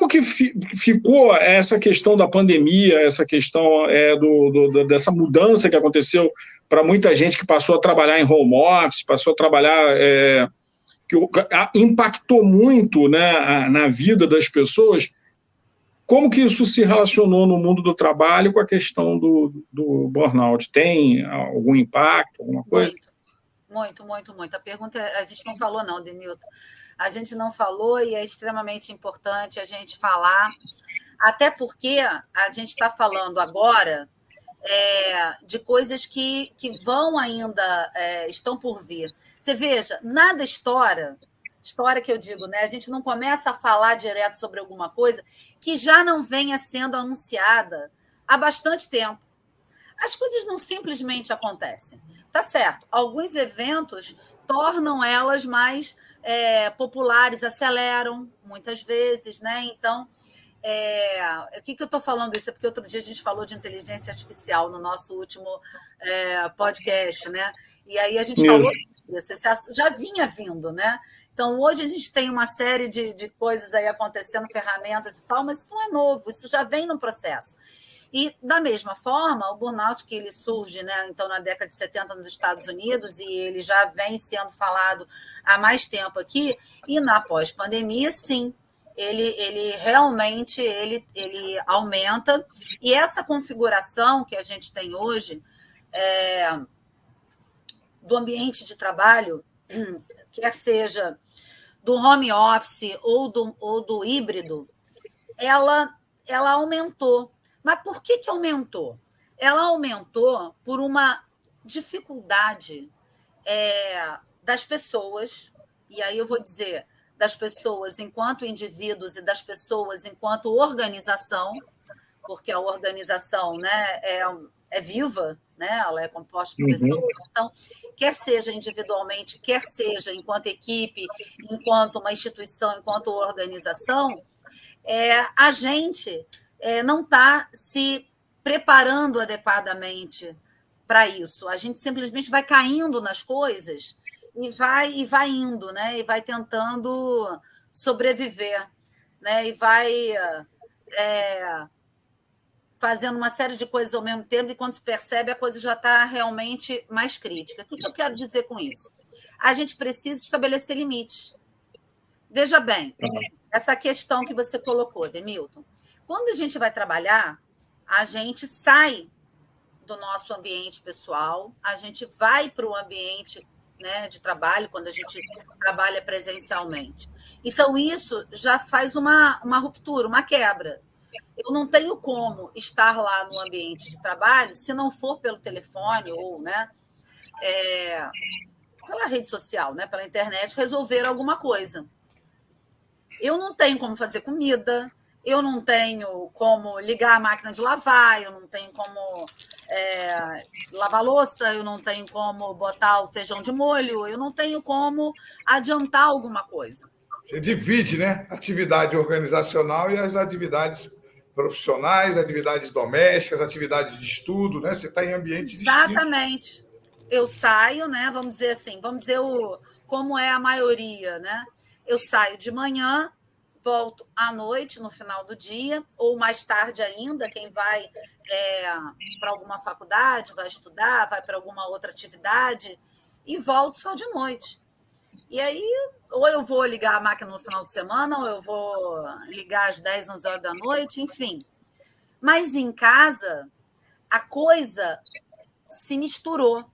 como que ficou essa questão da pandemia, essa questão dessa mudança que aconteceu para muita gente que passou a trabalhar em home office, passou a trabalhar, que impactou muito, né, na vida das pessoas? Como que isso se relacionou no mundo do trabalho com a questão do burnout? Tem algum impacto, alguma coisa? Muito. A pergunta, a gente não falou não, Demilton. A gente não falou e é extremamente importante a gente falar, até porque a gente está falando agora de coisas que vão ainda, estão por vir. Você veja, nada história que eu digo, né? A gente não começa a falar direto sobre alguma coisa que já não venha sendo anunciada há bastante tempo. As coisas não simplesmente acontecem. Tá certo, alguns eventos tornam elas mais populares, aceleram muitas vezes, né? Então, o que eu estou falando isso? É porque outro dia a gente falou de inteligência artificial no nosso último podcast, né? E aí a gente falou isso, já vinha vindo, né? Então, hoje a gente tem uma série de coisas aí acontecendo, ferramentas e tal, mas isso não é novo, isso já vem no processo. E, da mesma forma, o burnout que ele surge, né, então, na década de 70 nos Estados Unidos, e ele já vem sendo falado há mais tempo aqui, e na pós-pandemia, sim, ele realmente ele aumenta, e essa configuração que a gente tem hoje do ambiente de trabalho, quer seja do home office ou do híbrido, ela aumentou. Mas por que aumentou? Ela aumentou por uma dificuldade das pessoas, e aí eu vou dizer das pessoas enquanto indivíduos e das pessoas enquanto organização, porque a organização, né, é viva, né, ela é composta por pessoas, então, quer seja individualmente, quer seja enquanto equipe, enquanto uma instituição, enquanto organização, a gente não está se preparando adequadamente para isso. A gente simplesmente vai caindo nas coisas e vai indo, né? E vai tentando sobreviver, né? E vai fazendo uma série de coisas ao mesmo tempo, e quando se percebe, a coisa já está realmente mais crítica. O que eu quero dizer com isso? A gente precisa estabelecer limites. Veja bem, essa questão que você colocou, Demilton. Quando a gente vai trabalhar, a gente sai do nosso ambiente pessoal, a gente vai para o ambiente, né, de trabalho, quando a gente trabalha presencialmente. Então, isso já faz uma ruptura, uma quebra. Eu não tenho como estar lá no ambiente de trabalho se não for pelo telefone ou, né, pela rede social, né, pela internet, resolver alguma coisa. Eu não tenho como fazer comida, eu não tenho como ligar a máquina de lavar, eu não tenho como lavar louça, eu não tenho como botar o feijão de molho, eu não tenho como adiantar alguma coisa. Você divide, né? Atividade organizacional e as atividades profissionais, atividades domésticas, atividades de estudo, né? Você está em ambiente distinto. Exatamente. Eu saio, né? Vamos dizer assim, como é a maioria, né? Eu saio de manhã, volto à noite, no final do dia, ou mais tarde ainda, quem vai para alguma faculdade, vai estudar, vai para alguma outra atividade, e volto só de noite. E aí, ou eu vou ligar a máquina no final de semana, ou eu vou ligar às 10, 11 horas da noite, enfim. Mas em casa, a coisa se misturou.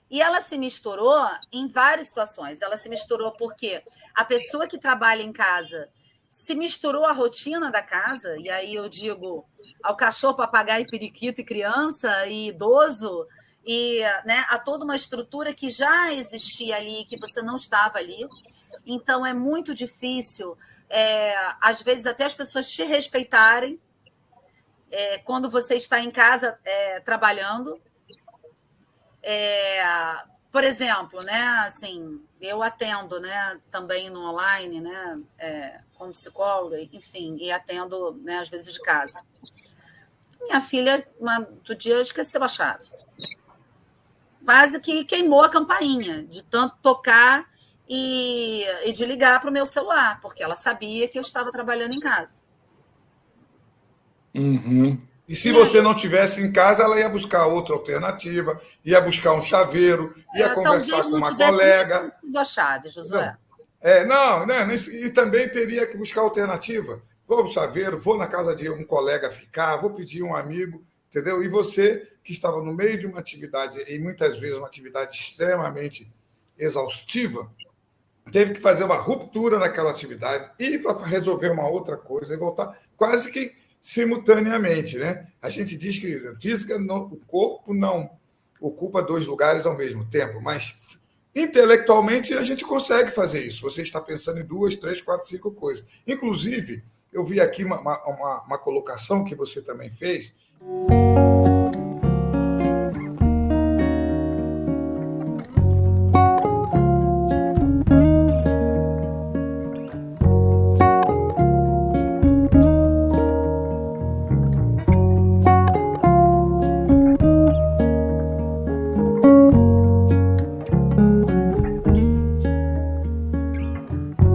E ela se misturou em várias situações. Ela se misturou porque a pessoa que trabalha em casa se misturou à rotina da casa, e aí eu digo ao cachorro, papagaio, periquito e criança e idoso, e, né, a toda uma estrutura que já existia ali, que você não estava ali. Então, é muito difícil, às vezes, até as pessoas te respeitarem quando você está em casa trabalhando. Por exemplo, né, assim, eu atendo, né, também no online, né, como psicóloga, enfim, e atendo, né, às vezes de casa. Minha filha, outro dia, esqueceu a chave. Quase que queimou a campainha, de tanto tocar e de ligar para o meu celular, porque ela sabia que eu estava trabalhando em casa. Uhum. E se você não tivesse em casa, ela ia buscar outra alternativa, ia buscar um chaveiro, ia conversar com uma colega. A chave, Josué. Não, e também teria que buscar alternativa. Vou ao chaveiro, vou na casa de um colega ficar, vou pedir um amigo, entendeu? E você, que estava no meio de uma atividade, e muitas vezes uma atividade extremamente exaustiva, teve que fazer uma ruptura naquela atividade, ir para resolver uma outra coisa e voltar quase que simultaneamente, né? A gente diz que física, o corpo não ocupa 2 lugares ao mesmo tempo, mas intelectualmente a gente consegue fazer isso. Você está pensando em 2, 3, 4, 5 coisas. Inclusive, eu vi aqui uma colocação que você também fez.